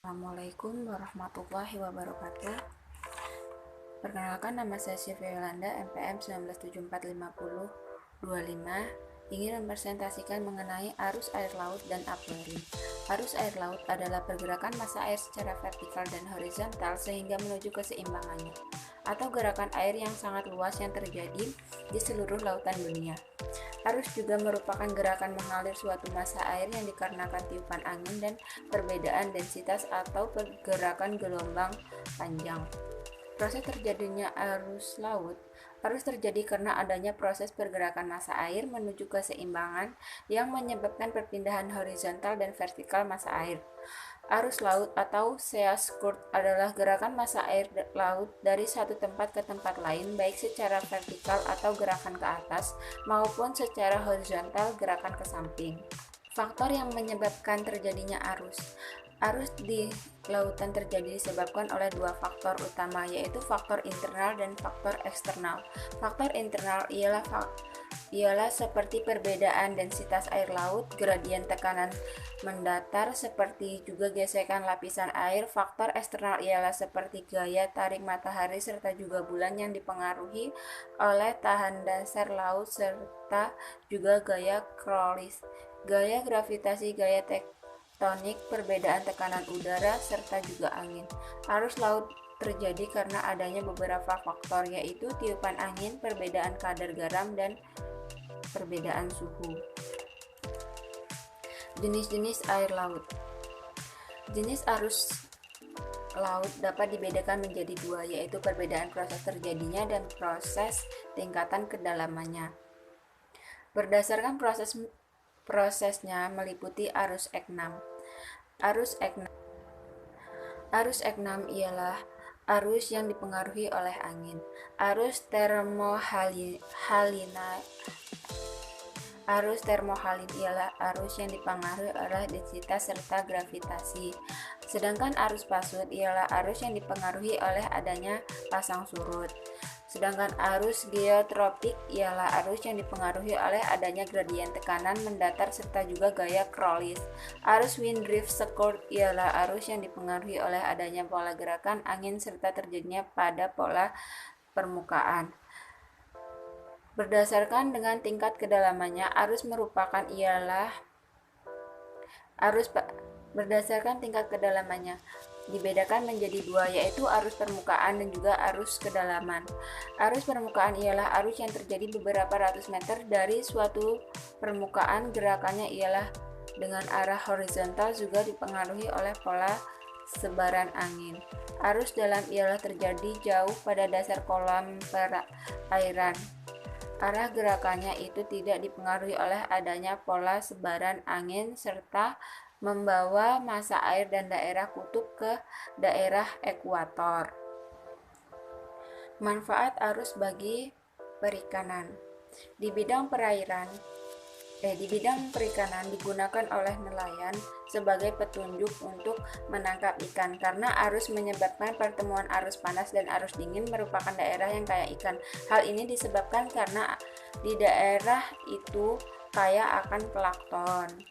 Assalamualaikum warahmatullahi wabarakatuh. Perkenalkan, nama saya Sylvia Yolanda, MPM 19745025, ingin mempresentasikan mengenai arus air laut dan upwelling. Arus air laut adalah pergerakan massa air secara vertikal dan horizontal sehingga menuju keseimbangannya, atau gerakan air yang sangat luas yang terjadi di seluruh lautan dunia. Arus juga merupakan gerakan mengalir suatu massa air yang dikarenakan tiupan angin dan perbedaan densitas atau pergerakan gelombang panjang. Proses terjadinya arus laut. Arus terjadi karena adanya proses pergerakan massa air menuju keseimbangan yang menyebabkan perpindahan horizontal dan vertikal massa air. Arus laut atau Seas Current adalah gerakan massa air laut dari satu tempat ke tempat lain, baik secara vertikal atau gerakan ke atas, maupun secara horizontal gerakan ke samping. Faktor yang menyebabkan terjadinya arus. Arus di lautan terjadi disebabkan oleh dua faktor utama, yaitu faktor internal dan faktor eksternal. Faktor internal ialah seperti perbedaan densitas air laut, gradien tekanan mendatar, seperti juga gesekan lapisan air. Faktor eksternal ialah seperti gaya tarik matahari serta juga bulan yang dipengaruhi oleh tahan dasar laut serta juga gaya Crowley, gaya gravitasi, gaya tektonik, perbedaan tekanan udara, serta juga angin. Arus laut terjadi karena adanya beberapa faktor, yaitu tiupan angin, perbedaan kadar garam, dan perbedaan suhu. Jenis-jenis air laut. Jenis arus laut dapat dibedakan menjadi dua, yaitu perbedaan proses terjadinya dan proses tingkatan kedalamannya. Berdasarkan prosesnya meliputi arus eknam. Arus eknam ialah arus yang dipengaruhi oleh angin. Arus termohalin ialah arus yang dipengaruhi oleh densitas serta gravitasi. Sedangkan arus pasut ialah arus yang dipengaruhi oleh adanya pasang surut. Sedangkan arus geotropik ialah arus yang dipengaruhi oleh adanya gradien tekanan mendatar serta juga gaya Crowley. Arus wind drift current ialah arus yang dipengaruhi oleh adanya pola gerakan angin serta terjadinya pada pola permukaan. Berdasarkan dengan tingkat kedalamannya, berdasarkan tingkat kedalamannya dibedakan menjadi dua, yaitu arus permukaan dan juga arus kedalaman. Arus permukaan ialah arus yang terjadi beberapa ratus meter dari suatu permukaan. Gerakannya ialah dengan arah horizontal, juga dipengaruhi oleh pola sebaran angin. Arus dalam ialah terjadi jauh pada dasar kolam perairan. Arah gerakannya itu tidak dipengaruhi oleh adanya pola sebaran angin serta membawa massa air dan daerah kutub ke daerah ekuator. Manfaat arus bagi perikanan. Di bidang perikanan digunakan oleh nelayan sebagai petunjuk untuk menangkap ikan, karena arus menyebabkan pertemuan arus panas dan arus dingin merupakan daerah yang kaya ikan. Hal ini disebabkan karena di daerah itu kaya akan plankton.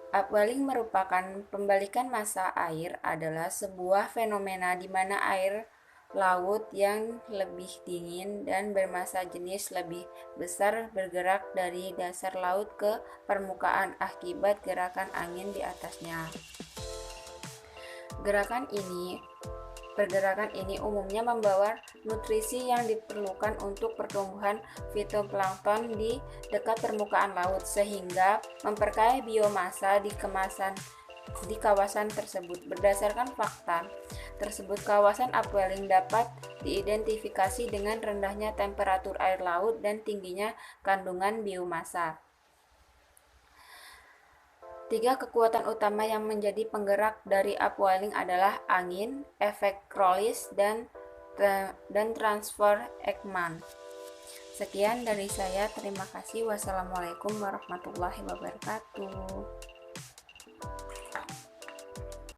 Upwelling merupakan pembalikan massa air, adalah sebuah fenomena di mana air laut yang lebih dingin dan bermassa jenis lebih besar bergerak dari dasar laut ke permukaan akibat gerakan angin di atasnya. Pergerakan ini umumnya membawa nutrisi yang diperlukan untuk pertumbuhan fitoplankton di dekat permukaan laut, sehingga memperkaya biomasa di kawasan tersebut. Berdasarkan fakta tersebut, kawasan upwelling dapat diidentifikasi dengan rendahnya temperatur air laut dan tingginya kandungan biomasa. 3 kekuatan utama yang menjadi penggerak dari upwelling adalah angin, efek Crowley, dan transfer Ekman. Sekian dari saya, terima kasih. Wassalamualaikum warahmatullahi wabarakatuh.